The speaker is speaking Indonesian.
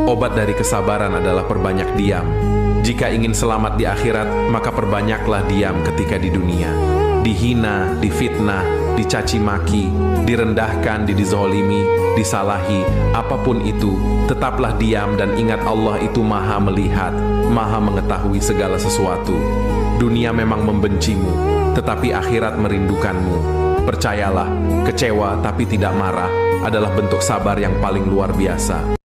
Obat dari kesabaran adalah perbanyak diam. Jika ingin selamat di akhirat, maka perbanyaklah diam ketika di dunia. Dihina, difitnah, dicaci maki, direndahkan, dizolimi, disalahi, apapun itu, tetaplah diam dan ingat Allah itu maha melihat, maha mengetahui segala sesuatu. Dunia memang membencimu, tetapi akhirat merindukanmu. Percayalah, kecewa tapi tidak marah adalah bentuk sabar yang paling luar biasa.